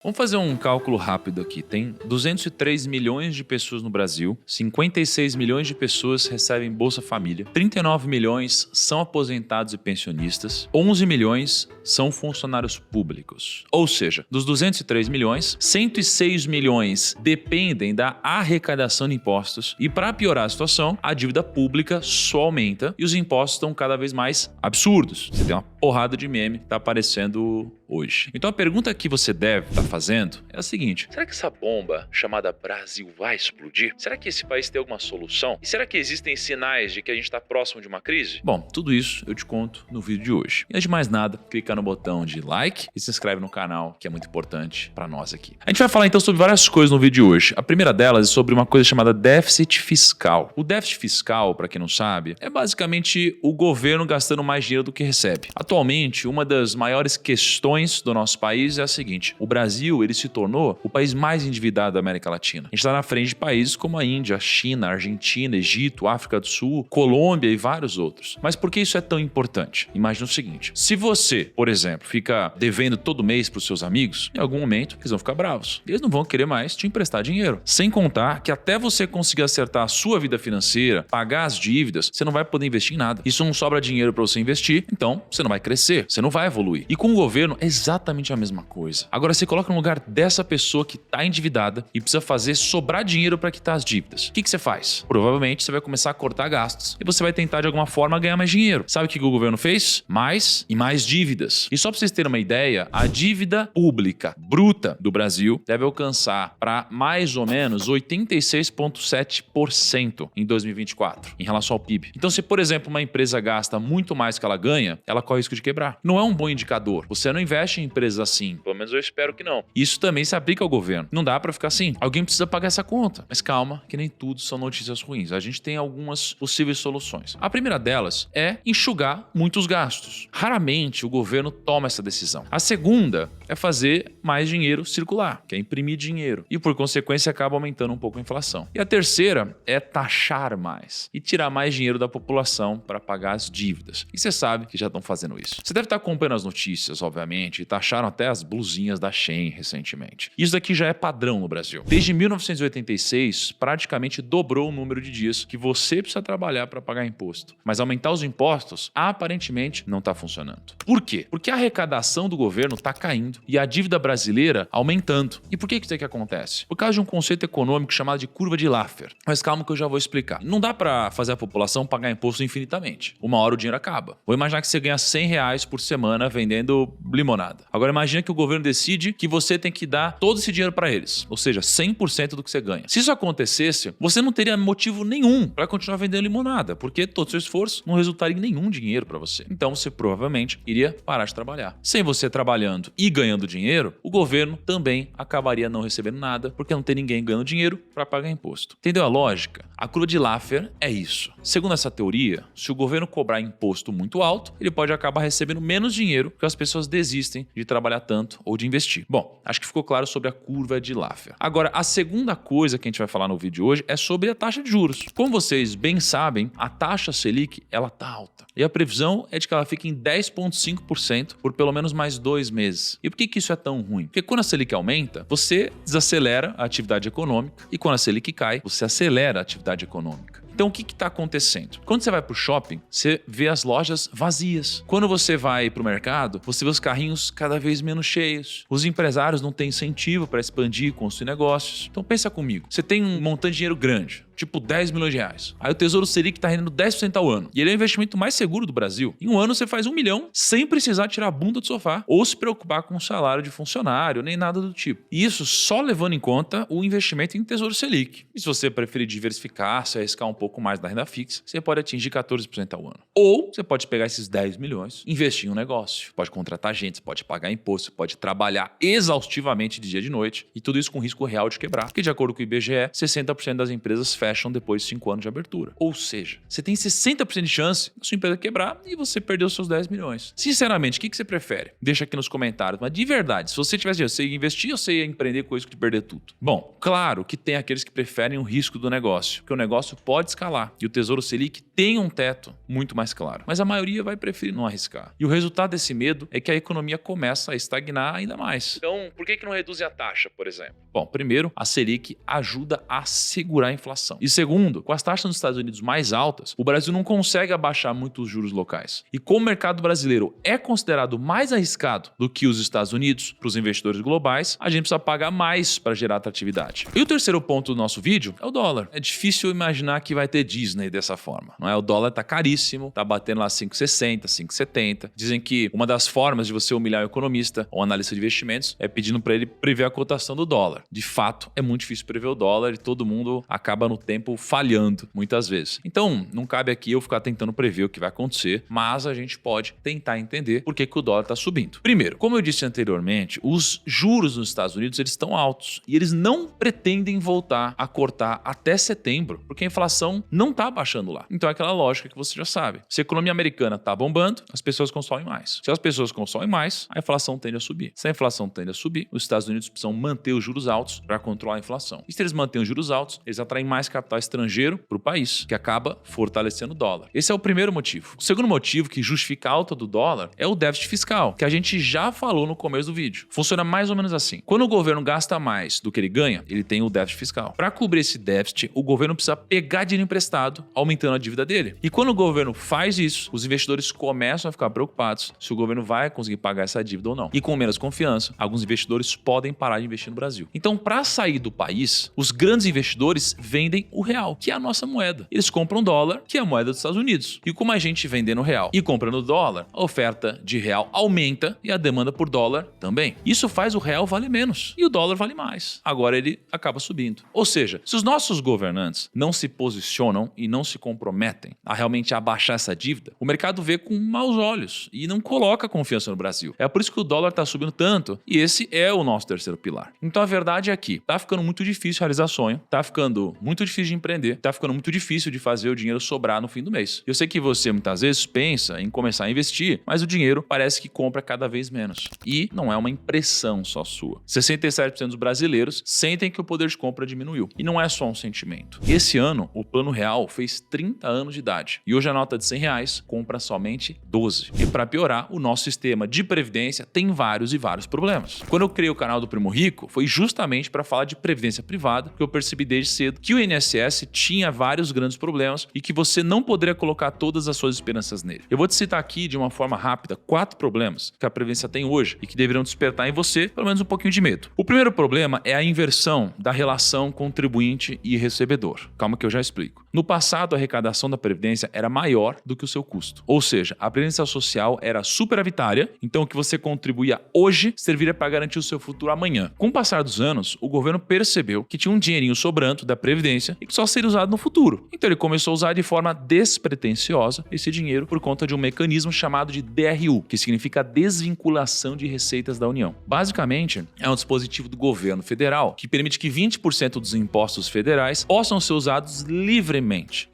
Vamos fazer um cálculo rápido aqui. Tem 203 milhões de pessoas no Brasil, 56 milhões de pessoas recebem Bolsa Família, 39 milhões são aposentados e pensionistas, 11 milhões são funcionários públicos. Ou seja, dos 203 milhões, 106 milhões dependem da arrecadação de impostos e, para piorar a situação, a dívida pública só aumenta e os impostos estão cada vez mais absurdos. Você tem uma porrada de meme que está aparecendo hoje. Então a pergunta que você deve estar fazendo é a seguinte: será que essa bomba chamada Brasil vai explodir? Será que esse país tem alguma solução? E será que existem sinais de que a gente está próximo de uma crise? Bom, tudo isso eu te conto no vídeo de hoje. E antes de mais nada, clica no botão de like e se inscreve no canal, que é muito importante para nós aqui. A gente vai falar então sobre várias coisas no vídeo de hoje. A primeira delas é sobre uma coisa chamada déficit fiscal. O déficit fiscal, para quem não sabe, é basicamente o governo gastando mais dinheiro do que recebe. Atualmente, uma das maiores questões do nosso país é a seguinte: o Brasil ele se tornou o país mais endividado da América Latina. A gente está na frente de países como a Índia, a China, a Argentina, Egito, África do Sul, Colômbia e vários outros. Mas por que isso é tão importante? Imagina o seguinte: se você, por exemplo, fica devendo todo mês para os seus amigos, em algum momento eles vão ficar bravos. Eles não vão querer mais te emprestar dinheiro. Sem contar que até você conseguir acertar a sua vida financeira, pagar as dívidas, você não vai poder investir em nada. Isso não sobra dinheiro para você investir, então você não vai crescer, você não vai evoluir. E com o governo é exatamente a mesma coisa. Agora você coloca no lugar dessa pessoa que está endividada e precisa fazer sobrar dinheiro para quitar as dívidas. O que você faz? Provavelmente você vai começar a cortar gastos e você vai tentar de alguma forma ganhar mais dinheiro. Sabe o que o governo fez? Mais e mais dívidas. E só para vocês terem uma ideia, a dívida pública bruta do Brasil deve alcançar para mais ou menos 86,7% em 2024 em relação ao PIB. Então, se por exemplo uma empresa gasta muito mais que ela ganha, ela corre o risco de quebrar. Não é um bom indicador. Você não investe em empresas assim. Pelo menos eu espero que não. Isso também se aplica ao governo. Não dá para ficar assim. Alguém precisa pagar essa conta. Mas calma, que nem tudo são notícias ruins. A gente tem algumas possíveis soluções. A primeira delas é enxugar muitos gastos. Raramente o governo toma essa decisão. A segunda é fazer mais dinheiro circular, que é imprimir dinheiro. E por consequência acaba aumentando um pouco a inflação. E a terceira é taxar mais e tirar mais dinheiro da população para pagar as dívidas. E você sabe que já estão fazendo isso. Você deve estar acompanhando as notícias, obviamente, e taxaram até as blusinhas da Shein recentemente. Isso daqui já é padrão no Brasil. Desde 1986, praticamente dobrou o número de dias que você precisa trabalhar para pagar imposto. Mas aumentar os impostos, aparentemente, não está funcionando. Por quê? Porque a arrecadação do governo está caindo e a dívida brasileira aumentando. E por que isso aqui acontece? Por causa de um conceito econômico chamado de curva de Laffer. Mas calma que eu já vou explicar. Não dá para fazer a população pagar imposto infinitamente. Uma hora o dinheiro acaba. Vou imaginar que você ganha R$100 por semana vendendo limonada. Agora imagina que o governo decide que você tem que dar todo esse dinheiro para eles, ou seja, 100% do que você ganha. Se isso acontecesse, você não teria motivo nenhum para continuar vendendo limonada, porque todo o seu esforço não resultaria em nenhum dinheiro para você. Então você provavelmente iria parar de trabalhar. Sem você trabalhando e ganhando dinheiro, o governo também acabaria não recebendo nada, porque não tem ninguém ganhando dinheiro para pagar imposto. Entendeu a lógica? A curva de Laffer é isso. Segundo essa teoria, se o governo cobrar imposto muito alto, ele pode acabar recebendo menos dinheiro porque as pessoas desistem de trabalhar tanto ou de investir. Bom, acho que ficou claro sobre a curva de Laffer. Agora, a segunda coisa que a gente vai falar no vídeo de hoje é sobre a taxa de juros. Como vocês bem sabem, a taxa Selic, ela tá alta. E a previsão é de que ela fique em 10,5% por pelo menos mais 2 meses. E por que isso é tão ruim? Porque quando a Selic aumenta, você desacelera a atividade econômica e quando a Selic cai, você acelera a atividade econômica. Então o que está acontecendo? Quando você vai para o shopping, você vê as lojas vazias. Quando você vai para o mercado, você vê os carrinhos cada vez menos cheios. Os empresários não têm incentivo para expandir e construir negócios. Então pensa comigo, você tem um montante de dinheiro grande, tipo 10 milhões de reais. Aí o Tesouro Selic está rendendo 10% ao ano. E ele é o investimento mais seguro do Brasil. Em um ano você faz 1 milhão sem precisar tirar a bunda do sofá ou se preocupar com o salário de funcionário, nem nada do tipo. E isso só levando em conta o investimento em Tesouro Selic. E se você preferir diversificar, se arriscar um pouco mais na renda fixa, você pode atingir 14% ao ano. Ou você pode pegar esses 10 milhões e investir em um negócio. Pode contratar gente, você pode pagar imposto, você pode trabalhar exaustivamente de dia e de noite. E tudo isso com risco real de quebrar. Porque de acordo com o IBGE, 60% das empresas fecham depois de 5 anos de abertura. Ou seja, você tem 60% de chance da sua empresa quebrar e você perder os seus 10 milhões. Sinceramente, o que você prefere? Deixa aqui nos comentários. Mas de verdade, se você tivesse dinheiro, você ia investir ou você ia empreender com isso de perder tudo? Bom, claro que tem aqueles que preferem o risco do negócio, porque o negócio pode escalar. E o Tesouro Selic tem um teto muito mais claro. Mas a maioria vai preferir não arriscar. E o resultado desse medo é que a economia começa a estagnar ainda mais. Então, por que não reduzem a taxa, por exemplo? Bom, primeiro, a Selic ajuda a segurar a inflação. E segundo, com as taxas nos Estados Unidos mais altas, o Brasil não consegue abaixar muito os juros locais. E como o mercado brasileiro é considerado mais arriscado do que os Estados Unidos para os investidores globais, a gente precisa pagar mais para gerar atratividade. E o terceiro ponto do nosso vídeo é o dólar. É difícil imaginar que vai ter Disney dessa forma, não é? O dólar tá caríssimo, tá batendo lá 5,60, 5,70. Dizem que uma das formas de você humilhar o economista ou analista de investimentos é pedindo para ele prever a cotação do dólar. De fato, é muito difícil prever o dólar e todo mundo acaba no tempo falhando muitas vezes. Então, não cabe aqui eu ficar tentando prever o que vai acontecer, mas a gente pode tentar entender por que o dólar está subindo. Primeiro, como eu disse anteriormente, os juros nos Estados Unidos eles estão altos e eles não pretendem voltar a cortar até setembro, porque a inflação não está baixando lá. Então é aquela lógica que você já sabe. Se a economia americana está bombando, as pessoas consomem mais. Se as pessoas consomem mais, a inflação tende a subir. Se a inflação tende a subir, os Estados Unidos precisam manter os juros altos para controlar a inflação. E se eles mantêm os juros altos, eles atraem mais capital estrangeiro para o país, que acaba fortalecendo o dólar. Esse é o primeiro motivo. O segundo motivo que justifica a alta do dólar é o déficit fiscal, que a gente já falou no começo do vídeo. Funciona mais ou menos assim. Quando o governo gasta mais do que ele ganha, ele tem o déficit fiscal. Para cobrir esse déficit, o governo precisa pegar dinheiro emprestado, aumentando a dívida dele. E quando o governo faz isso, os investidores começam a ficar preocupados se o governo vai conseguir pagar essa dívida ou não. E com menos confiança, alguns investidores podem parar de investir no Brasil. Então, para sair do país, os grandes investidores vendem o real, que é a nossa moeda. Eles compram dólar, que é a moeda dos Estados Unidos. E como a gente vendendo real e comprando dólar, a oferta de real aumenta e a demanda por dólar também. Isso faz o real valer menos e o dólar vale mais. Agora ele acaba subindo. Ou seja, se os nossos governantes não se posicionam e não se comprometem a realmente abaixar essa dívida, o mercado vê com maus olhos e não coloca confiança no Brasil. É por isso que o dólar está subindo tanto e esse é o nosso terceiro pilar. Então a verdade é que tá ficando muito difícil realizar sonho, tá ficando muito difícil de empreender, tá ficando muito difícil de fazer o dinheiro sobrar no fim do mês. Eu sei que você muitas vezes pensa em começar a investir, mas o dinheiro parece que compra cada vez menos. E não é uma impressão só sua. 67% dos brasileiros sentem que o poder de compra diminuiu. E não é só um sentimento. Esse ano, o Plano Real fez 30 anos de idade. E hoje a nota de R$100 compra somente 12. E para piorar, o nosso sistema de previdência tem vários e vários problemas. Quando eu criei o canal do Primo Rico, foi justamente para falar de previdência privada, que eu percebi desde cedo que o INSS tinha vários grandes problemas e que você não poderia colocar todas as suas esperanças nele. Eu vou te citar aqui de uma forma rápida 4 problemas que a previdência tem hoje e que deveriam despertar em você pelo menos um pouquinho de medo. O primeiro problema é a inversão da relação contribuinte e recebedor. Calma que eu já explico. No passado, a arrecadação da Previdência era maior do que o seu custo. Ou seja, a Previdência Social era superavitária, então o que você contribuía hoje serviria para garantir o seu futuro amanhã. Com o passar dos anos, o governo percebeu que tinha um dinheirinho sobrando da Previdência e que só seria usado no futuro. Então ele começou a usar de forma despretensiosa esse dinheiro por conta de um mecanismo chamado de DRU, que significa desvinculação de receitas da União. Basicamente, é um dispositivo do governo federal que permite que 20% dos impostos federais possam ser usados livremente.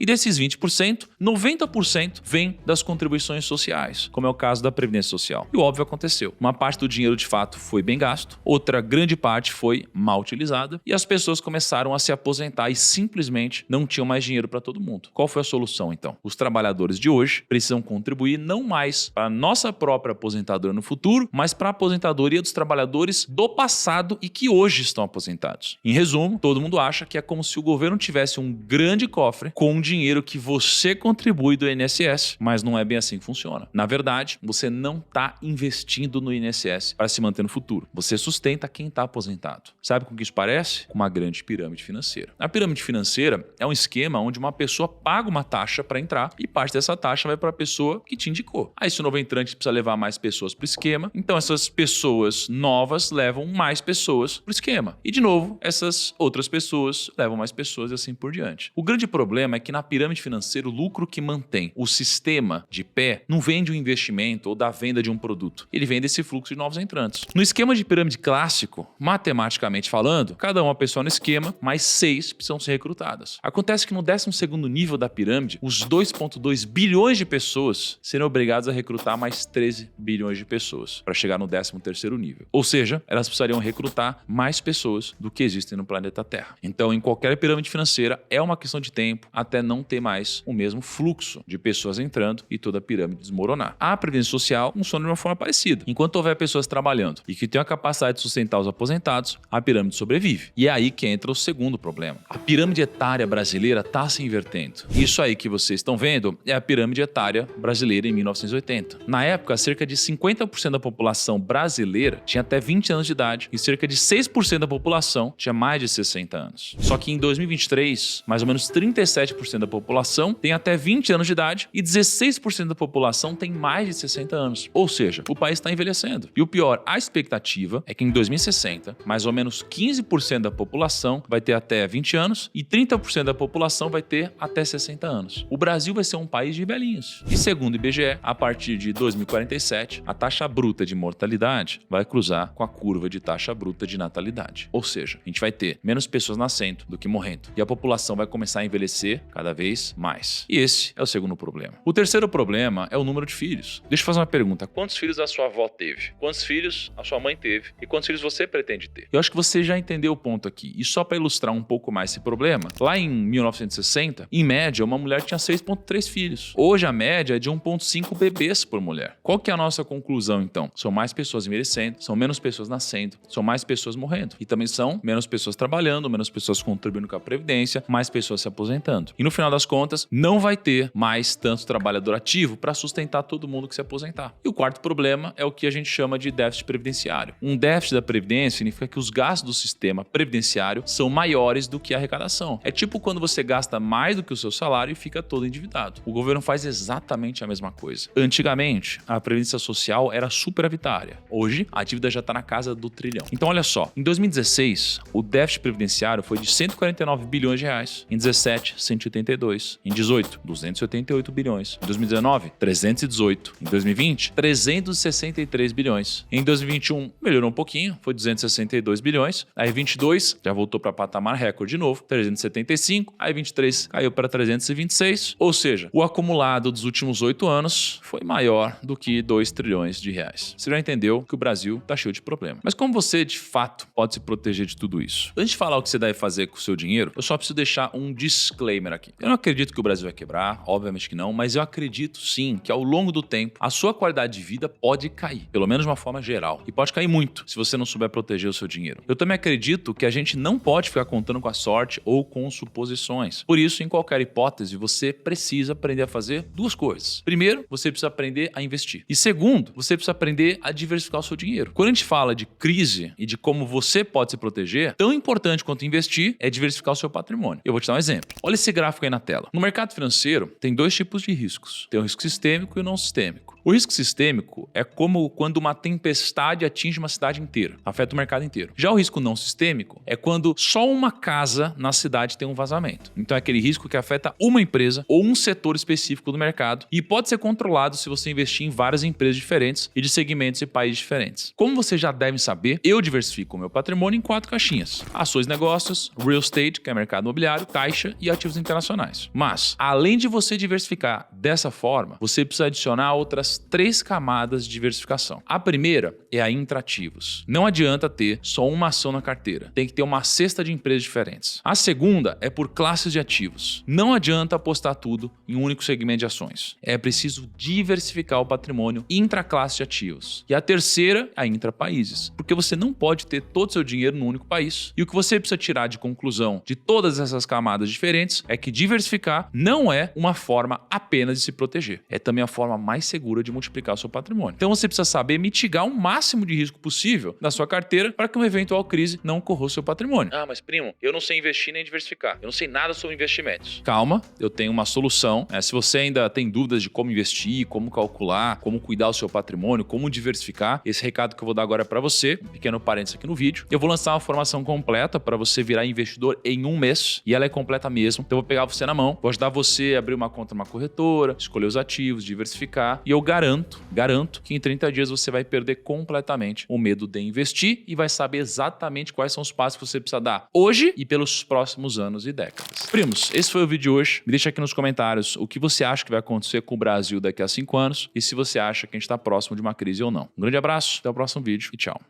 E desses 20%, 90% vem das contribuições sociais, como é o caso da Previdência Social. E o óbvio aconteceu. Uma parte do dinheiro de fato foi bem gasto, outra grande parte foi mal utilizada e as pessoas começaram a se aposentar e simplesmente não tinham mais dinheiro para todo mundo. Qual foi a solução então? Os trabalhadores de hoje precisam contribuir não mais para a nossa própria aposentadoria no futuro, mas para a aposentadoria dos trabalhadores do passado e que hoje estão aposentados. Em resumo, todo mundo acha que é como se o governo tivesse um grande cofre com o dinheiro que você contribui do INSS, mas não é bem assim que funciona. Na verdade, você não está investindo no INSS para se manter no futuro. Você sustenta quem está aposentado. Sabe com o que isso parece? Com uma grande pirâmide financeira. A pirâmide financeira é um esquema onde uma pessoa paga uma taxa para entrar e parte dessa taxa vai para a pessoa que te indicou. Aí se o novo entrante precisa levar mais pessoas para o esquema, então essas pessoas novas levam mais pessoas para o esquema. E de novo, essas outras pessoas levam mais pessoas e assim por diante. O grande problema é que na pirâmide financeira o lucro que mantém o sistema de pé não vem de um investimento ou da venda de um produto. Ele vem desse fluxo de novos entrantes. No esquema de pirâmide clássico, matematicamente falando, cada uma pessoa no esquema, mais 6 precisam ser recrutadas. Acontece que no 12º nível da pirâmide, os 2,2 bilhões de pessoas serão obrigadas a recrutar mais 13 bilhões de pessoas para chegar no 13º nível. Ou seja, elas precisariam recrutar mais pessoas do que existem no planeta Terra. Então, em qualquer pirâmide financeira, é uma questão de de tempo até não ter mais o mesmo fluxo de pessoas entrando e toda a pirâmide desmoronar. A Previdência Social funciona de uma forma parecida. Enquanto houver pessoas trabalhando e que tenham a capacidade de sustentar os aposentados, a pirâmide sobrevive. E é aí que entra o segundo problema. A pirâmide etária brasileira está se invertendo. Isso aí que vocês estão vendo é a pirâmide etária brasileira em 1980. Na época, cerca de 50% da população brasileira tinha até 20 anos de idade e cerca de 6% da população tinha mais de 60 anos. Só que em 2023, mais ou menos 37% da população tem até 20 anos de idade e 16% da população tem mais de 60 anos. Ou seja, o país está envelhecendo. E o pior, a expectativa é que em 2060, mais ou menos 15% da população vai ter até 20 anos e 30% da população vai ter até 60 anos. O Brasil vai ser um país de velhinhos. E segundo o IBGE, a partir de 2047, a taxa bruta de mortalidade vai cruzar com a curva de taxa bruta de natalidade. Ou seja, a gente vai ter menos pessoas nascendo do que morrendo. E a população vai começar a envelhecer cada vez mais. E esse é o segundo problema. O terceiro problema é o número de filhos. Deixa eu fazer uma pergunta. Quantos filhos a sua avó teve? Quantos filhos a sua mãe teve? E quantos filhos você pretende ter? Eu acho que você já entendeu o ponto aqui. E só para ilustrar um pouco mais esse problema, lá em 1960, em média, uma mulher tinha 6,3 filhos. Hoje a média é de 1,5 bebês por mulher. Qual que é a nossa conclusão, então? São mais pessoas envelhecendo, são menos pessoas nascendo, são mais pessoas morrendo. E também são menos pessoas trabalhando, menos pessoas contribuindo com a Previdência, mais pessoas se aposentando. E no final das contas, não vai ter mais tanto trabalhador ativo para sustentar todo mundo que se aposentar. E o quarto problema é o que a gente chama de déficit previdenciário. Um déficit da Previdência significa que os gastos do sistema previdenciário são maiores do que a arrecadação. É tipo quando você gasta mais do que o seu salário e fica todo endividado. O governo faz exatamente a mesma coisa. Antigamente, a Previdência Social era superavitária. Hoje, a dívida já está na casa do trilhão. Então, olha só. Em 2016, o déficit previdenciário foi de 149 bilhões de reais. Em 17, 182. Em 18, 288 bilhões. Em 2019, 318. Em 2020, 363 bilhões. Em 2021, melhorou um pouquinho, foi 262 bilhões. Aí 22, já voltou para patamar recorde de novo, 375. Aí 23 caiu para 326. Ou seja, o acumulado dos últimos 8 anos foi maior do que 2 trilhões de reais. Você já entendeu que o Brasil está cheio de problemas. Mas como você, de fato, pode se proteger de tudo isso? Antes de falar o que você deve fazer com o seu dinheiro, eu só preciso deixar um disclaimer aqui. Eu não acredito que o Brasil vai quebrar, obviamente que não, mas eu acredito sim que ao longo do tempo a sua qualidade de vida pode cair, pelo menos de uma forma geral. E pode cair muito se você não souber proteger o seu dinheiro. Eu também acredito que a gente não pode ficar contando com a sorte ou com suposições. Por isso, em qualquer hipótese, você precisa aprender a fazer duas coisas. Primeiro, você precisa aprender a investir. E segundo, você precisa aprender a diversificar o seu dinheiro. Quando a gente fala de crise e de como você pode se proteger, tão importante quanto investir é diversificar o seu patrimônio. Eu vou te dar um exemplo. Olha esse gráfico aí na tela. No mercado financeiro, tem dois tipos de riscos. Tem o risco sistêmico e o não sistêmico. O risco sistêmico é como quando uma tempestade atinge uma cidade inteira, afeta o mercado inteiro. Já o risco não sistêmico é quando só uma casa na cidade tem um vazamento. Então é aquele risco que afeta uma empresa ou um setor específico do mercado e pode ser controlado se você investir em várias empresas diferentes e de segmentos e países diferentes. Como você já deve saber, eu diversifico o meu patrimônio em 4 caixinhas: ações, negócios, real estate, que é mercado imobiliário, caixa e ativos internacionais. Mas, além de você diversificar dessa forma, você precisa adicionar outras 3 camadas de diversificação. A primeira é a intrativos. Não adianta ter só uma ação na carteira. Tem que ter uma cesta de empresas diferentes. A segunda é por classes de ativos. Não adianta apostar tudo em um único segmento de ações. É preciso diversificar o patrimônio intraclasse de ativos. E a terceira é a intrapaíses. Porque você não pode ter todo o seu dinheiro num único país. E o que você precisa tirar de conclusão de todas essas camadas diferentes é que diversificar não é uma forma apenas de se proteger. É também a forma mais segura de multiplicar o seu patrimônio. Então você precisa saber mitigar o máximo de risco possível da sua carteira para que uma eventual crise não corra o seu patrimônio. Ah, mas primo, eu não sei investir nem diversificar. Eu não sei nada sobre investimentos. Calma, eu tenho uma solução. Se você ainda tem dúvidas de como investir, como calcular, como cuidar do seu patrimônio, como diversificar, esse recado que eu vou dar agora é para você, um pequeno parênteses aqui no vídeo. Eu vou lançar uma formação completa para você virar investidor em 1 mês e ela é completa mesmo. Então eu vou pegar você na mão, vou ajudar você a abrir uma conta numa corretora, escolher os ativos, diversificar e eu garanto que em 30 dias você vai perder completamente o medo de investir e vai saber exatamente quais são os passos que você precisa dar hoje e pelos próximos anos e décadas. Primos, esse foi o vídeo de hoje. Me deixa aqui nos comentários o que você acha que vai acontecer com o Brasil daqui a 5 anos e se você acha que a gente está próximo de uma crise ou não. Um grande abraço, até o próximo vídeo e tchau.